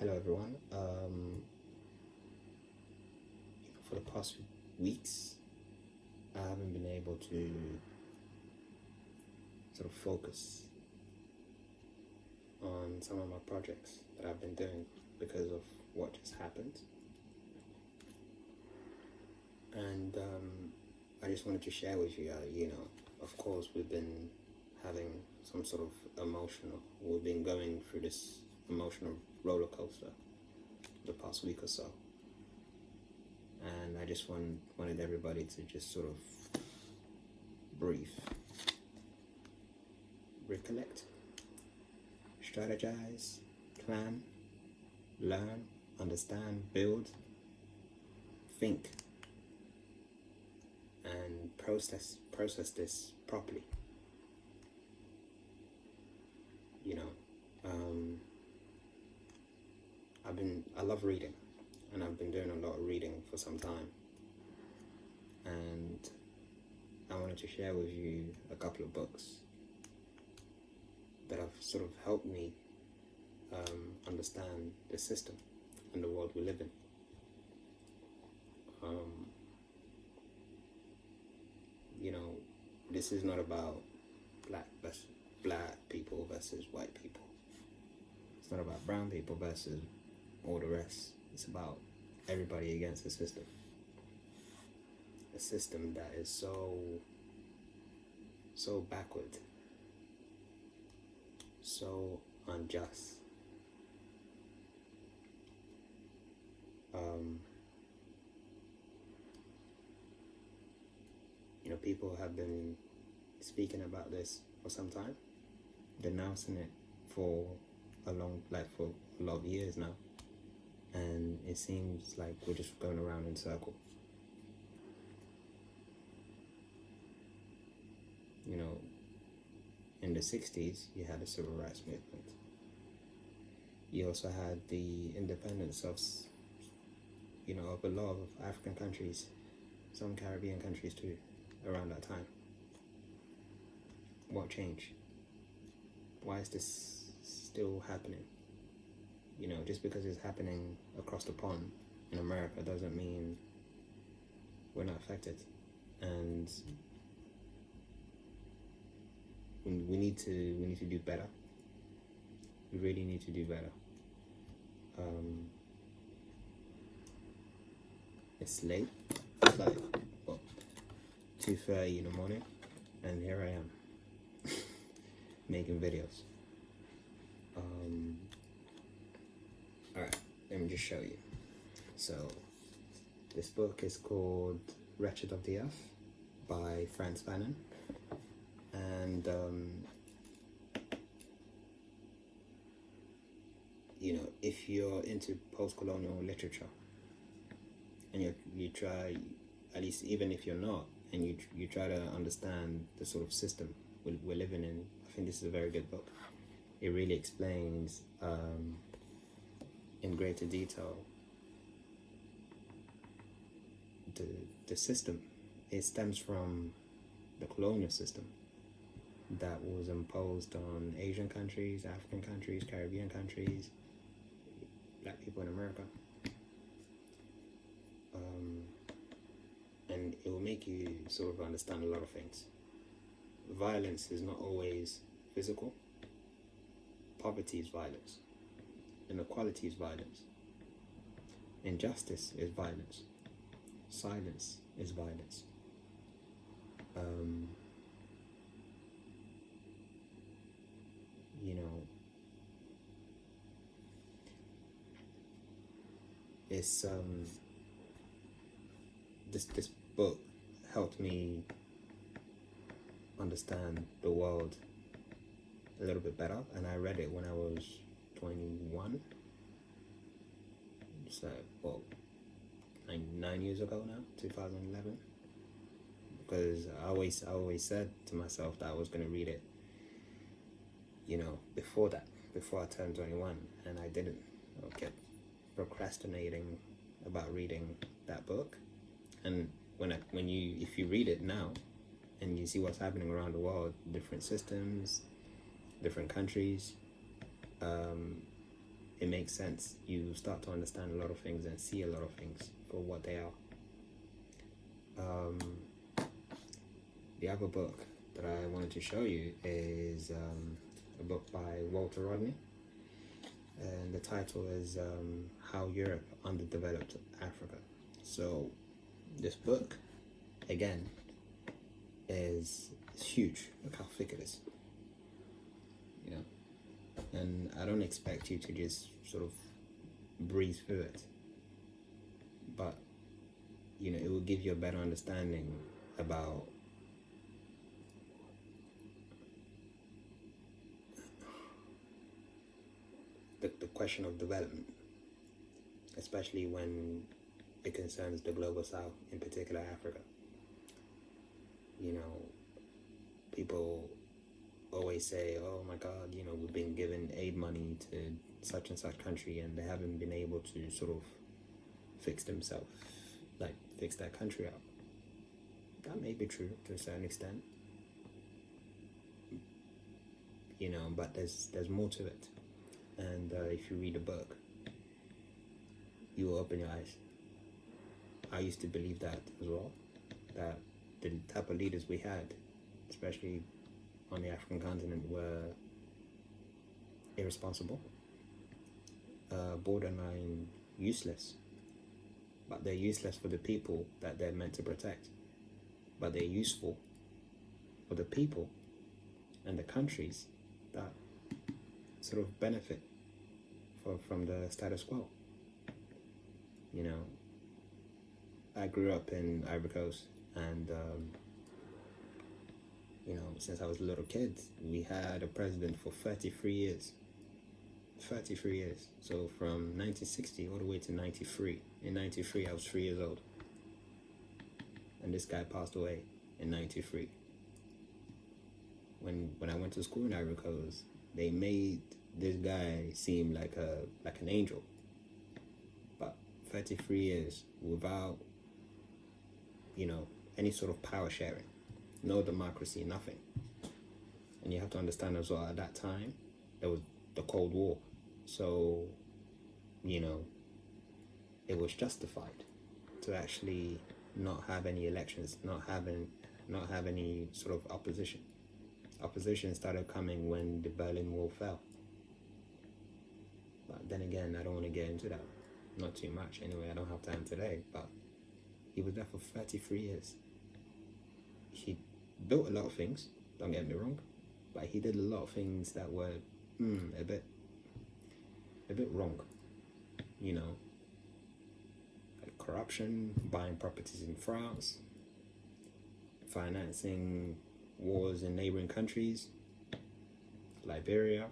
Hello everyone. For the past few weeks, I haven't been able to sort of focus on some of my projects that I've been doing because of what just happened. And I just wanted to share with you, of course we've been having some sort of we've been going through this emotional roller coaster the past week or so. And I just wanted everybody to just sort of breathe, recollect, strategize, plan, learn, understand, build, think, and process this properly. I love reading, and I've been doing a lot of reading for some time, and I wanted to share with you a couple of books that have sort of helped me understand the system and the world we live in. This is not about black people versus white people. It's not about brown people versus all the rest. It's about everybody against the system. A system that is so backward, so unjust. People have been speaking about this for some time, denouncing it for a lot of years now, and it seems like we're just going around in circles. In the 60s, you had the civil rights movement. You also had the independence of a lot of African countries, some Caribbean countries too, around that time. What changed? Why is this still happening? Just because it's happening across the pond in America doesn't mean we're not affected. And we need to do better. We really need to do better. It's late. It's like 2:30 in the morning, and here I am making videos. Alright, let me just show you. So this book is called Wretched of the Earth by Franz Fanon, and if you're into post-colonial literature and you try, at least even if you're not, and you try to understand the sort of system we're living in, I think this is a very good book. It really explains in greater detail the system. It stems from the colonial system that was imposed on Asian countries, African countries, Caribbean countries, black people in America. And it will make you sort of understand a lot of things. Violence is not always physical. Poverty is violence. Inequality is violence. Injustice is violence. Silence is violence. It's this book helped me understand the world a little bit better, and I read it when I was 21. So, 9 years ago now, 2011. Because I always said to myself that I was going to read it, before I turned 21, and I didn't. I kept procrastinating about reading that book. And if you read it now and you see what's happening around the world, different systems, different countries, it makes sense. You start to understand a lot of things and see a lot of things for what they are. The other book that I wanted to show you is a book by Walter Rodney, and the title is How Europe Underdeveloped Africa. So this book, again, is huge. Look how thick it is. You know, and I don't expect you to just sort of breeze through it, but you know, it will give you a better understanding about the question of development, especially when it concerns the global south, in particular Africa. You know, people always say, oh my God, you know, we've been given aid money to such and such country and they haven't been able to sort of fix themselves, like fix their country out. That may be true to a certain extent, you know, but there's more to it. And if you read the book, you will open your eyes. I used to believe that as well, that the type of leaders we had, especially on the African continent, were irresponsible, borderline useless. But they're useless for the people that they're meant to protect. But they're useful for the people and the countries that sort of benefit from the status quo. You know, I grew up in Ivory Coast, and you know, since I was a little kid, we had a president for 33 years. 33 years. So from 1960 all the way to 93. In 93, I was 3 years old. And this guy passed away in 93. When I went to school in Ivory Coast, they made this guy seem like an angel. But 33 years without, you know, any sort of power sharing. No democracy, nothing. And you have to understand as well, at that time, there was the Cold War. So, you know, it was justified to actually not have any elections, not have any sort of opposition. Opposition started coming when the Berlin Wall fell. But then again, I don't want to get into that. Not too much. Anyway, I don't have time today. But he was there for 33 years. He built a lot of things, don't get me wrong, but he did a lot of things that were a bit wrong, you know, like corruption, buying properties in France, financing wars in neighboring countries, Liberia,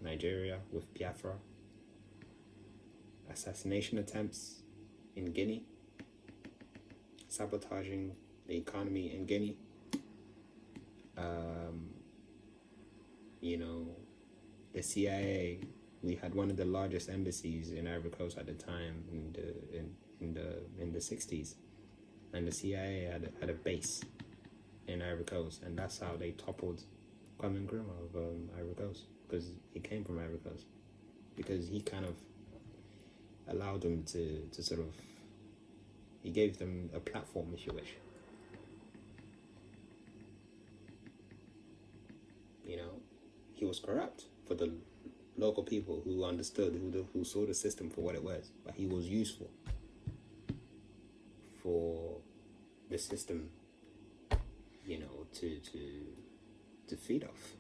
Nigeria with Biafra, assassination attempts in Guinea, sabotaging the economy in Guinea, you know, the CIA. We had one of the largest embassies in Ivory Coast at the time in the 60s, and the CIA had a base in Ivory Coast, and that's how they toppled Kwame Nkrumah of Ivory Coast, because he came from Ivory Coast, because he kind of allowed them to sort of, he gave them a platform, if you wish. You know, he was corrupt for the local people who understood, who saw the system for what it was, but he was useful for the system, you know, to feed off.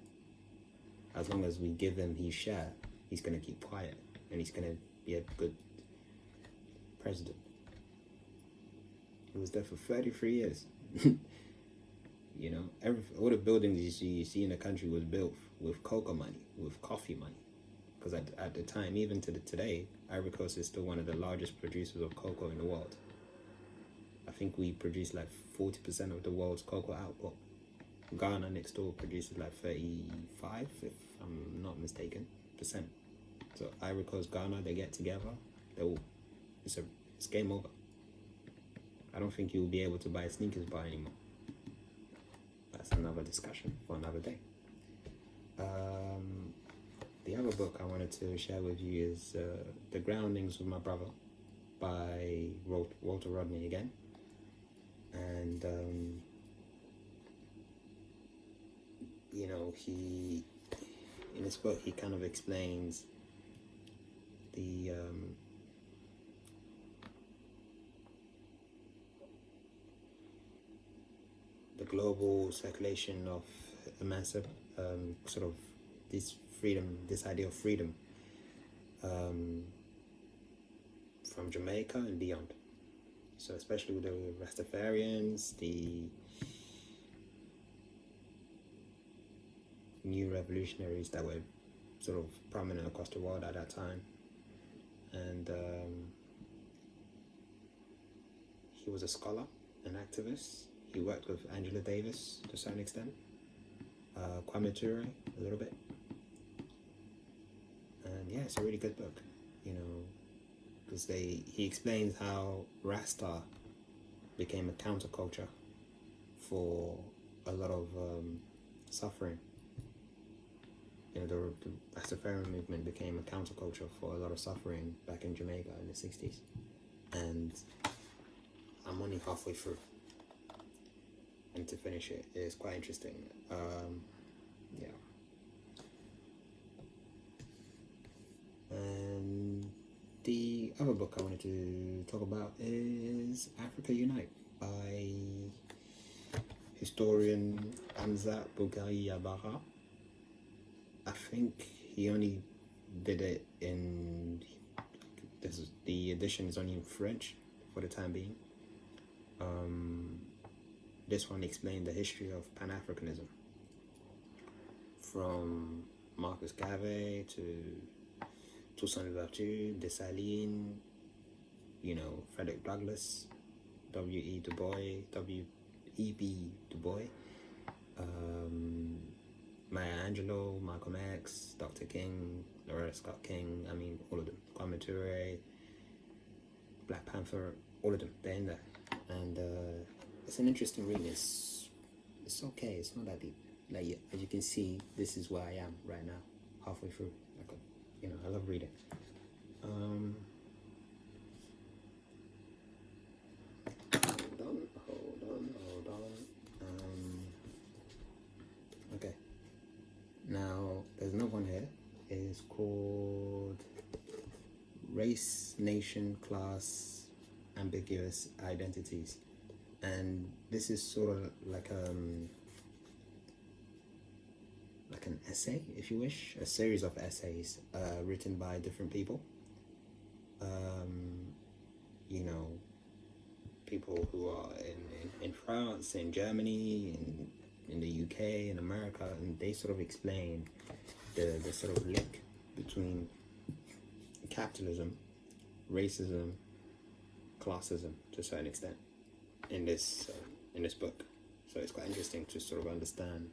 As long as we give him his share, he's going to keep quiet, and he's going to be a good president. He was there for 33 years. You know, all the buildings you see in the country was built with cocoa money, with coffee money. Because at the time, even to today, Ivory Coast is still one of the largest producers of cocoa in the world. I think we produce like 40% of the world's cocoa output. Ghana next door produces like 35, if I'm not mistaken, %. So Ivory Coast, Ghana, they get together, it's game over. I don't think you'll be able to buy a sneakers bar anymore. That's another discussion for another day. the other book I wanted to share with you is The Groundings of My Brother by Walter Rodney again. And, you know, in this book, he kind of explains the global circulation of sort of this freedom, this idea of freedom from Jamaica and beyond. So especially with the Rastafarians, the new revolutionaries that were sort of prominent across the world at that time. And he was a scholar, an activist. He worked with Angela Davis to a certain extent, Kwame Ture a little bit. And yeah, it's a really good book, you know, because he explains how Rasta became a counterculture for a lot of suffering. You know, the Rastafarian movement became a counterculture for a lot of suffering back in Jamaica in the 60s. And I'm only halfway through. And to finish it is quite interesting. Yeah. And the other book I wanted to talk about is Africa Unite by historian Hamza Bougari Yabara. I think he only did it the edition is only in French for the time being. This one explained the history of Pan-Africanism from Marcus Garvey to Toussaint Louverture, Dessalines, you know, Frederick Douglass, W.E.B. Du Bois, Maya Angelou, Malcolm X, Dr. King, Loretta Scott King, I mean, all of them, Kwame Ture, Black Panther, all of them, they're in there. And it's an interesting read. It's okay, it's not that deep. Like, as you can see, this is where I am right now, halfway through. You know, I love reading. Hold on. Okay. Now, there's another one here. It's called Race, Nation, Class, Ambiguous Identities. And this is sort of like an essay, if you wish, a series of essays written by different people. You know, people who are in France, in Germany, in the UK, in America, and they sort of explain the sort of link between capitalism, racism, classism to a certain extent in this book. So it's quite interesting to sort of understand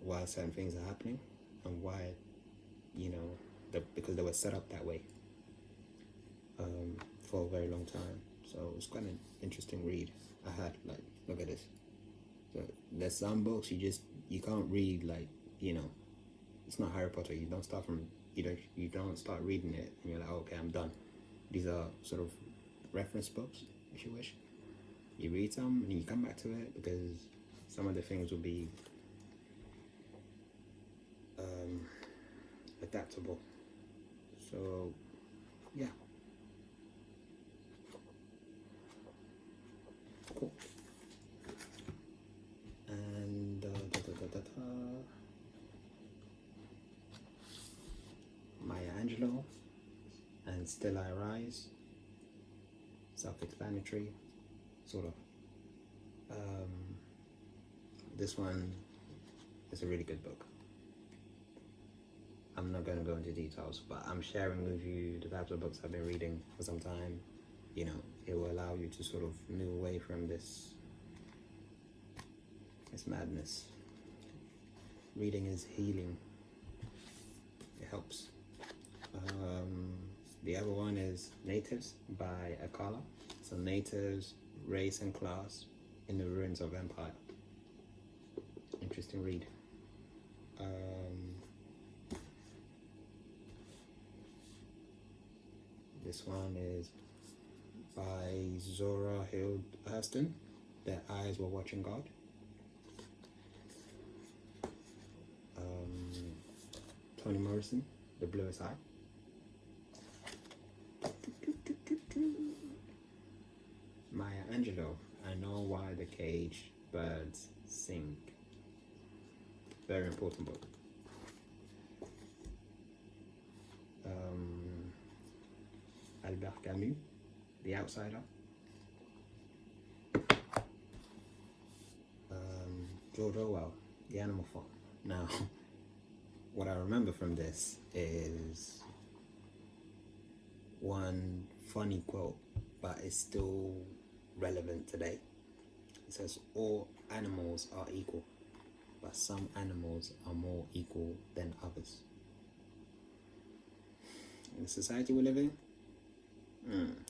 why certain things are happening and why, you know, because they were set up that way for a very long time. So it's quite an interesting read. I had, like, look at this. So there's some books you can't read, like, you know, it's not Harry Potter. You don't start reading it and you're like, oh, okay, I'm done. These are sort of reference books, if you wish. You read some and you come back to it because some of the things will be adaptable. So, yeah. Cool. And Maya Angelou and Still I Rise. Self-explanatory, sort of. This one is a really good book. I'm not going to go into details, but I'm sharing with you the types of books I've been reading for some time. You know, it will allow you to sort of move away from this madness. Reading is healing. It helps. The other one is Natives by Akala. So Natives, Race and Class in the Ruins of Empire. Interesting read. This one is by Zora Hill Hurston. Their Eyes Were Watching God. Toni Morrison, The Bluest Eye. Maya Angelou, I Know Why the Caged Birds Sing. Very important book. Albert Camus, The Outsider. George Orwell, The Animal Farm. Now, what I remember from this is one funny quote, but it's still relevant today. It says, all animals are equal, but some animals are more equal than others. In the society we live in,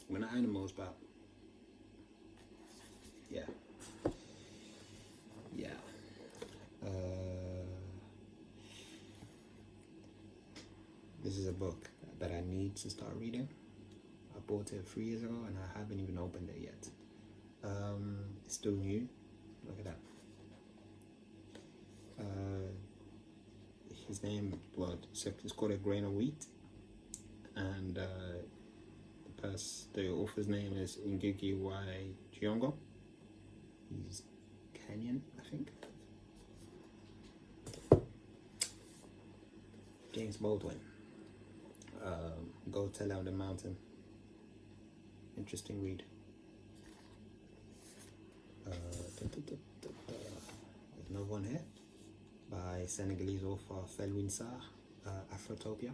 we're not animals, but yeah. This is a book that I need to start reading. I bought it 3 years ago and I haven't even opened it yet. It's still new. Look at that. His name, it's called A Grain of Wheat, and the author's name is Ngugi wa Thiong'o. He's Kenyan, I think. James Baldwin. Go Tell on the Mountain. Interesting read. There's another one here by Senegalese author Felwine Sarr, Afrotopia.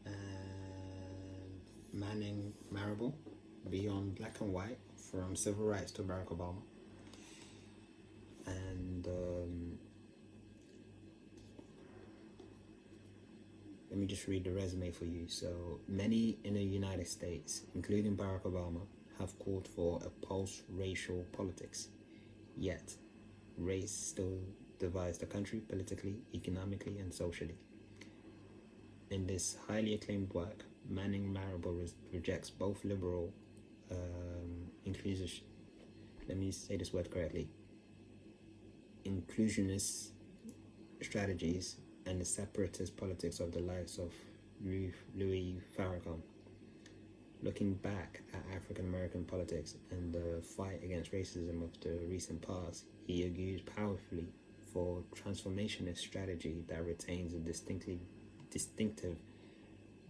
And Manning Marable, Beyond Black and White, From Civil Rights to Barack Obama. And let me just read the resume for you. So, many in the United States, including Barack Obama, have called for a post-racial politics. Yet, race still divides the country politically, economically, and socially. In this highly acclaimed work, Manning Marable rejects both liberal, inclusionist strategies and the separatist politics of the likes of Louis Farrakhan. Looking back at African American politics and the fight against racism of the recent past, he argues powerfully for transformationist strategy that retains a distinctive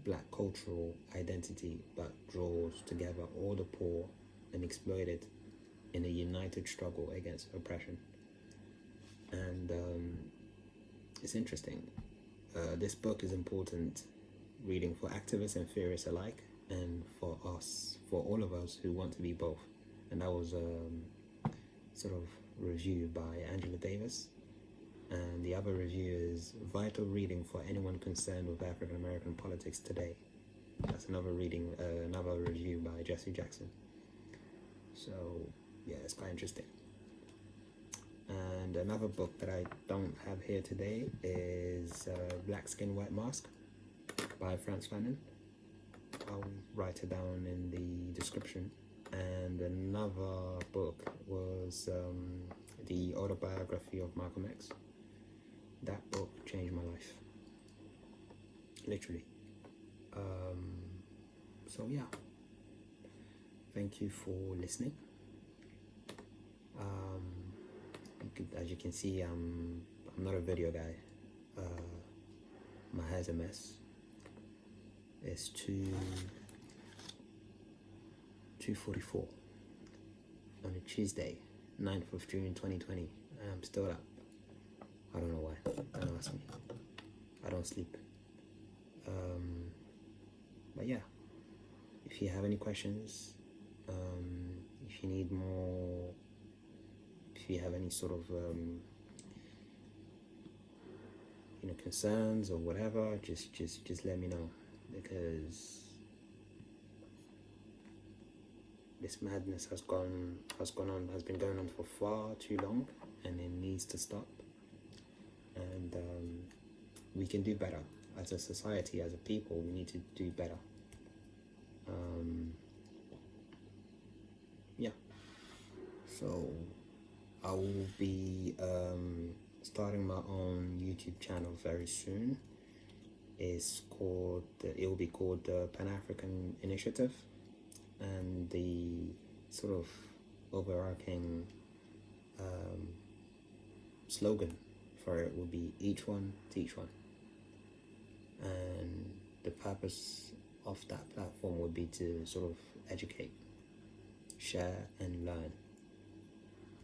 black cultural identity but draws together all the poor and exploited in a united struggle against oppression. And it's interesting. This book is important reading for activists and theorists alike, and for all of us who want to be both. And that was sort of review by Angela Davis. And the other review is vital reading for anyone concerned with African American politics today. That's another review by Jesse Jackson. So yeah, it's quite interesting. And another book that I don't have here today is Black Skin, White Mask by Frantz Fanon. I'll write it down in the description. And another book was the Autobiography of Malcolm X. That book changed my life, literally. So yeah, thank you for listening. As you can see, I'm not a video guy. My hair's a mess. It's 2:44 on a Tuesday, 9th of June 2020. I'm still up. I don't know why. Don't ask me. I don't sleep. But yeah, if you have any questions, if you need more, if you have any sort of concerns or whatever, just let me know, because this madness has been going on for far too long, and it needs to stop. And we can do better. as a society, as a people, we need to do better. Yeah. So I will be starting my own YouTube channel very soon. It will be called the Pan-African Initiative, and the sort of overarching slogan for it will be each one teach one. And the purpose of that platform would be to sort of educate, share, and learn.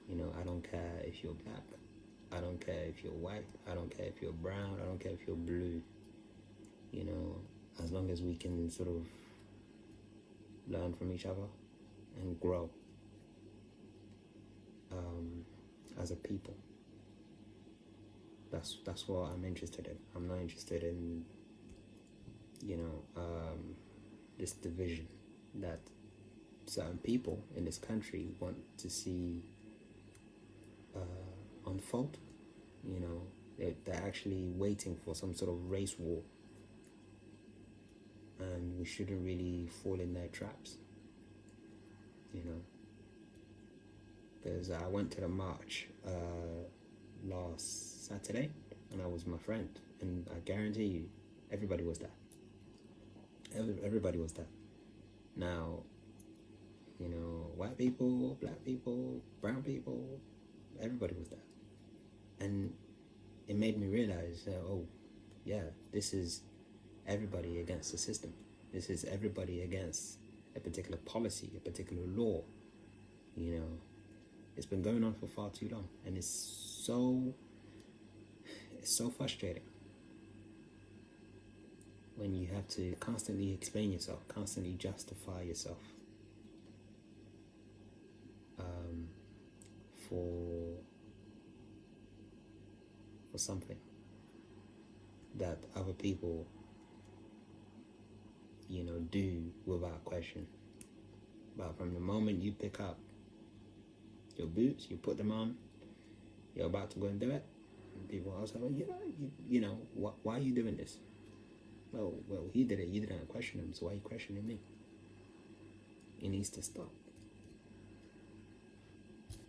You know, I don't care if you're black, I don't care if you're white, I don't care if you're brown, I don't care if you're blue. You know, as long as we can sort of learn from each other and grow as a people. That's what I'm interested in. I'm not interested in, you know, this division that certain people in this country want to see unfold. You know, they're actually waiting for some sort of race war, and we shouldn't really fall in their traps. You know, because I went to the march last Saturday, and I was with my friend, and I guarantee you, everybody was there. Everybody was there. Now, you know, white people, black people, brown people, everybody was there. And it made me realize that, oh, yeah, this is everybody against the system. This is everybody against a particular policy, a particular law. You know, it's been going on for far too long, and it's so frustrating when you have to constantly explain yourself, constantly justify yourself for something that other people, you know, do without question. But from the moment you pick up your boots, you put them on, you're about to go and do it, and people are also, you know, why are you doing this? Well, he did it. You didn't question him, so why are you questioning me? It needs to stop.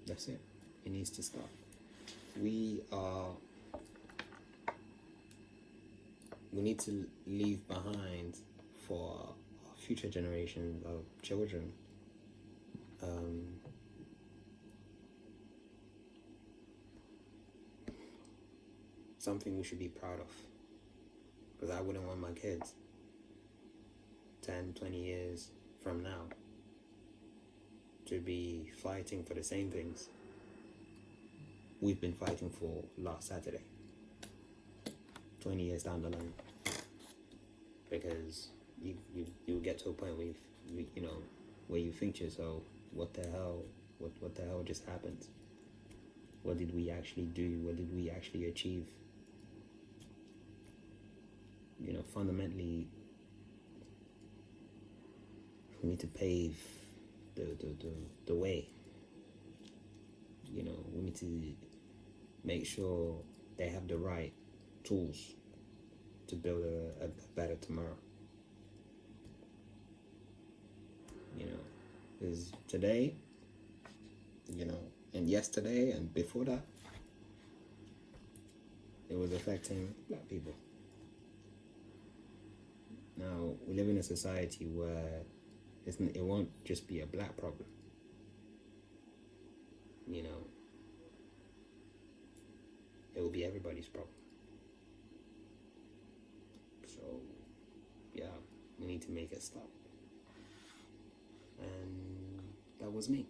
That's it. It needs to stop. We need to leave behind for our future generations of children something we should be proud of. Because I wouldn't want my kids 10, 20 years from now to be fighting for the same things we've been fighting for last Saturday, 20 years down the line. Because you get to a point where where you think to yourself, what the hell just happened? What did we actually do? What did we actually achieve? You know, fundamentally, we need to pave the way. You know, we need to make sure they have the right tools to build a better tomorrow. You know, because today, you know, and yesterday and before that, it was affecting black people. Now, we live in a society where it won't just be a black problem. You know, it will be everybody's problem. So, yeah, we need to make it stop. And that was me.